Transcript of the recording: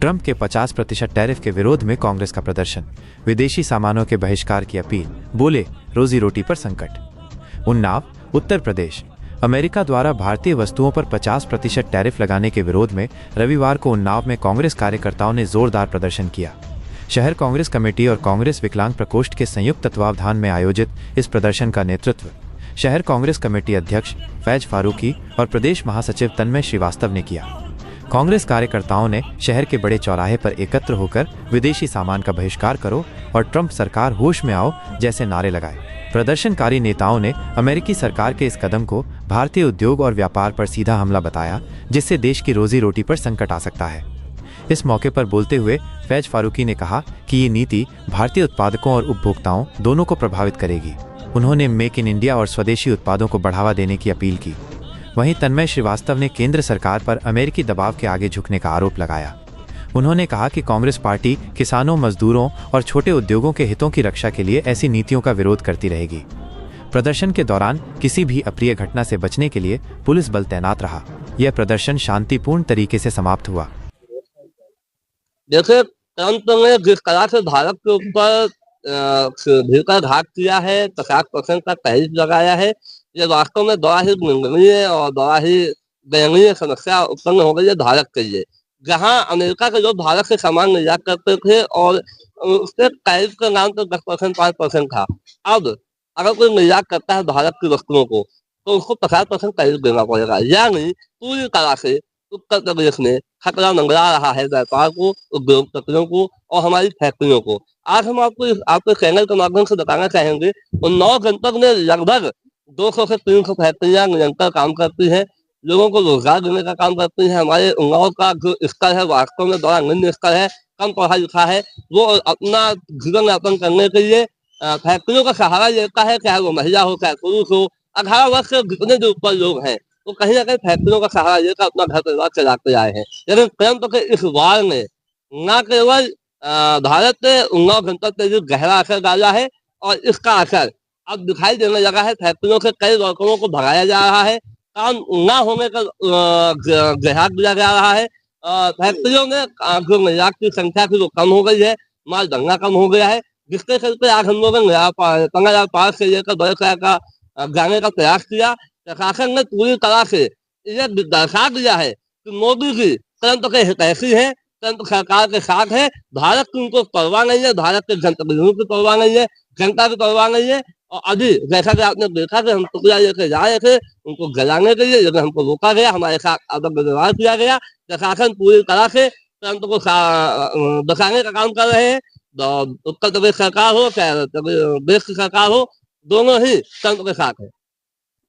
Trump के 50% tariff के विरोध में कांग्रेस का प्रदर्शन, विदेशी सामानों के बहिष्कार की अपील, बोले रोजी रोटी पर संकट। उन्नाव, उत्तर प्रदेश। अमेरिका द्वारा भारतीय वस्तुओं पर 50% टैरिफ लगाने के विरोध में रविवार को उन्नाव में कांग्रेस कार्यकर्ताओं ने जोरदार प्रदर्शन किया। शहर कांग्रेस कमेटी और कांग्रेस विकलांग प्रकोष्ठ के संयुक्त तत्वावधान में आयोजित इस प्रदर्शन का नेतृत्व शहर कांग्रेस कमेटी अध्यक्ष फैज फारूकी और प्रदेश महासचिव तन्मय श्रीवास्तव ने किया। कांग्रेस कार्यकर्ताओं ने शहर के बड़े चौराहे पर एकत्र होकर विदेशी सामान का बहिष्कार करो और ट्रंप सरकार होश में आओ जैसे नारे लगाए। प्रदर्शनकारी नेताओं ने अमेरिकी सरकार के इस कदम को भारतीय उद्योग और व्यापार पर सीधा हमला बताया, जिससे देश की रोजी रोटी पर संकट आ सकता है। इस मौके पर बोलते हुए फैज फारूकी ने कहा कि ये नीति भारतीय उत्पादकों और उपभोक्ताओं दोनों को प्रभावित करेगी। उन्होंने मेक इन इंडिया और स्वदेशी उत्पादों को बढ़ावा देने की अपील की। वहीं तन्मय श्रीवास्तव ने केंद्र सरकार पर अमेरिकी दबाव के आगे झुकने का आरोप लगाया। उन्होंने कहा कि कांग्रेस पार्टी किसानों, मजदूरों और छोटे उद्योगों के हितों की रक्षा के लिए ऐसी नीतियों का विरोध करती रहेगी। प्रदर्शन के दौरान किसी भी अप्रिय घटना से बचने के लिए पुलिस बल तैनात रहा। यह प्रदर्शन शांतिपूर्ण तरीके से समाप्त हुआ। जैसे ट्रंप ने जिस तरह से भारत के ऊपर भीतर घात किया है, 50% का टैरिफ लगाया है, ये वास्तव में बड़ा ही निंदनीय और बड़ा ही दयनीय समस्या उत्पन्न हो गई है भारत के लिए। जहां अमेरिका के लोग भारत से सामान निर्यात करते थे और उसके टैरिफ का नाम तो 10% 5% था। अब अगर कोई निर्यात करता है भारत की वस्तुओं को तो उसको 50% टैरिफ देना पड़ेगा। यानी पूरी तरह से उत्तर प्रदेश में खतरा मंडरा रहा है व्यापार को, उद्योगपतियों को और हमारी फैक्ट्रियों को। आज हम आपको चैनल के माध्यम से बताना चाहेंगे, उन्नाव जनपद में लगभग 200 से 300 फैक्ट्रियां निरंतर काम करती हैं, लोगों को रोजगार देने का काम करती हैं। हमारे उन्नाव का जो स्तर है वास्तव में बड़ा निम्न स्तर है, कम पढ़ा लिखा है। वो अपना जीवन यापन करने के लिए फैक्ट्रियों का सहारा लेता है, चाहे वो महिला हो चाहे पुरुष हो। 18 वर्ष से जितने जो ऊपर लोग हैं तो कहीं ना कहीं फैक्ट्रियों का सहारा लेकर अपना घर परिवार चलाते आए हैं। लेकिन ट्रंप के इस वार ने न केवल भारत के उन्नाव जनपद पर जो गहरा असर डाला है और इसका असर अब दिखाई देने लगा है। फैक्ट्रियों से कई वर्करों को भगाया जा रहा है, काम न होने का देहात दिया जा रहा है। फैक्ट्रियों में जो निर्यात की संख्या थी वो कम हो गई है, माल दंगा कम हो गया है, जिसके चलते आज हम लोगों ने 15,000 पार से लेकर बड़े शहर का जाने का प्रयास किया। प्रशासन ने पूरी तरह से ये दर्शा दिया है कि मोदी जी ट्रंप के हितैषी है, ट्रंप सरकार के साथ है। भारत की उनको परवाह नहीं है, भारत के जनप्रतिनिधियों की परवाह नहीं है, जनता की परवाह नहीं है। और अभी जैसा कि आपने देखा कि हम टुकड़ा लेकर जा रहे थे उनको जलाने के लिए, लेकिन हमको रोका गया, हमारे साथ अदब व्यवहार किया गया। प्रशासन पूरी तरह से ट्रंप को बचाने का काम कर रहे हैं। उत्तर प्रदेश सरकार हो चाहे देश की सरकार हो, दोनों ही ट्रंप के साथ है।